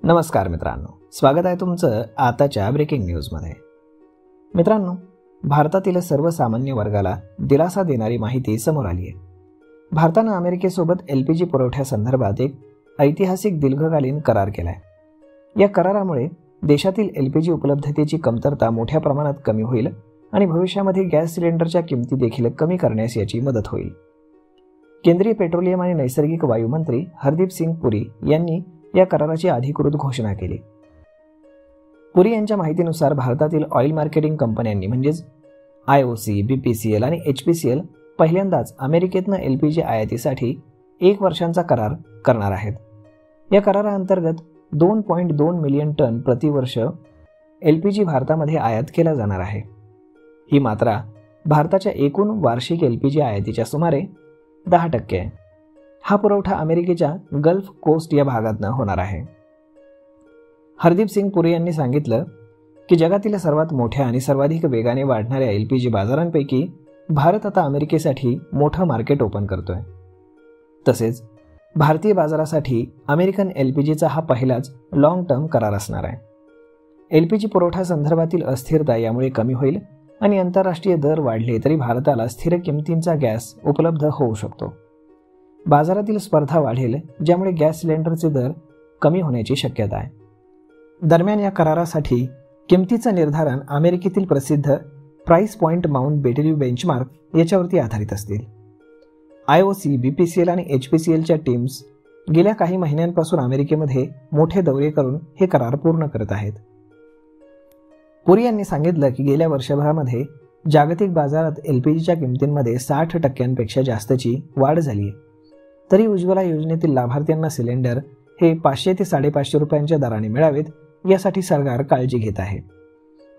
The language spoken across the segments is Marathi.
नमस्कार मित्रांनो, स्वागत आहे तुमचं आताच्या ब्रेकिंग न्यूजमध्ये। मित्रांनो, भारतातील सर्वसामान्य वर्गाला दिलासा देणारी माहिती समोर आली आहे। भारतानं अमेरिकेसोबत LPG पुरवठ्यासंदर्भात एक ऐतिहासिक दीर्घकालीन करार केलाय। या करारामुळे देशातील LPG उपलब्धतेची कमतरता मोठ्या प्रमाणात कमी होईल आणि भविष्यामध्ये गॅस सिलेंडरच्या किमती देखील कमी करण्यास याची मदत होईल। केंद्रीय पेट्रोलियम आणि नैसर्गिक वायू मंत्री हरदीप सिंग पुरी यांनी या कराराची अधिकृत घोषणा केली। पुरी यांच्या माहितीनुसार भारतातील ऑइल मार्केटिंग कंपन्यांनी म्हणजेच IOC, BPCL आणि HPCL पहिल्यांदाच अमेरिकेतनं LPG आयातीसाठी 1 वर्षांचा करार करणार आहेत। या कराराअंतर्गत 2.2 मिलियन टन प्रतिवर्ष LPG भारतामध्ये आयात केला जाणार आहे। ही मात्रा भारताच्या एकूण वार्षिक LPG आयातीच्या सुमारे 10% आहे। हा पुरवठा अमेरिकेच्या गल्फ कोस्ट या भागातून होणार आहे। हरदीप सिंग पुरी यांनी सांगितलं की जगातील सर्वात मोठ्या आणि सर्वाधिक वेगाने वाढणाऱ्या LPG बाजारांपैकी भारत आता अमेरिकेसाठी मोठं मार्केट ओपन करतोय। तसेच भारतीय बाजारासाठी अमेरिकन LPGचा हा पहिलाच लॉंग टर्म करार असणार आहे। LPG पुरवठा संदर्भातील अस्थिरता यामुळे कमी होईल आणि आंतरराष्ट्रीय दर वाढले तरी भारताला स्थिर किमतींचा गॅस उपलब्ध होऊ शकतो। बाजारातील स्पर्धा वाढेल, ज्यामुळे गॅस सिलेंडरचे दर कमी होण्याची शक्यता आहे। दरम्यान या करारासाठी किमतीचं निर्धारण अमेरिकेतील प्रसिद्ध प्राइस पॉइंट माउंट बेटेलिव्ह बेंचमार्क याच्यावरती आधारित असतील। IOC, BPCL आणि HPCLच्या टीम्स गेल्या काही महिन्यांपासून अमेरिकेमध्ये मोठे दौरे करून हे करार पूर्ण करत आहेत। पुरी यांनी सांगितलं की गेल्या वर्षभरामध्ये जागतिक बाजारात LPGच्या किमतींमध्ये 60% जास्तची वाढ झाली आहे। तरी उज्ज्वला योजनेतील लाभार्थ्यांना सिलेंडर हे 500 ते 550 रुपयांच्या दराने मिळावेत यासाठी सरकार काळजी घेत आहे।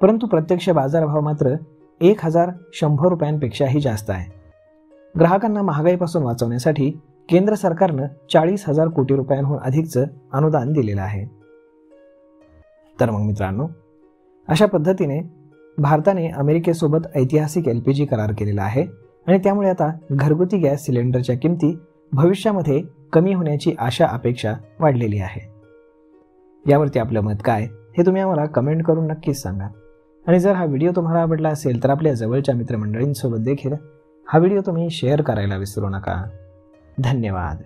परंतु प्रत्यक्ष बाजारभाव मात्र 1100 रुपयांपेक्षाही जास्त आहे। ग्राहकांना महागाईपासून वाचवण्यासाठी केंद्र सरकारनं 40,000 कोटी रुपयांहून अधिकचं अनुदान दिलेलं आहे। तर मग मित्रांनो, अशा पद्धतीने भारताने अमेरिकेसोबत ऐतिहासिक LPG करार केलेला आहे आणि त्यामुळे आता घरगुती गॅस सिलेंडरच्या किमती भविष्यामध्ये कमी होण्याची आशा अपेक्षा वाढलेली आहे। यावरती आपलं मत काय हे तुम्ही आम्हाला कमेंट करून नक्कीच सांगा आणि जर हा व्हिडिओ तुम्हाला आवडला असेल तर आपल्या जवळच्या मित्रमंडळींसोबत देखील हा व्हिडिओ तुम्ही शेअर करायला विसरू नका। धन्यवाद।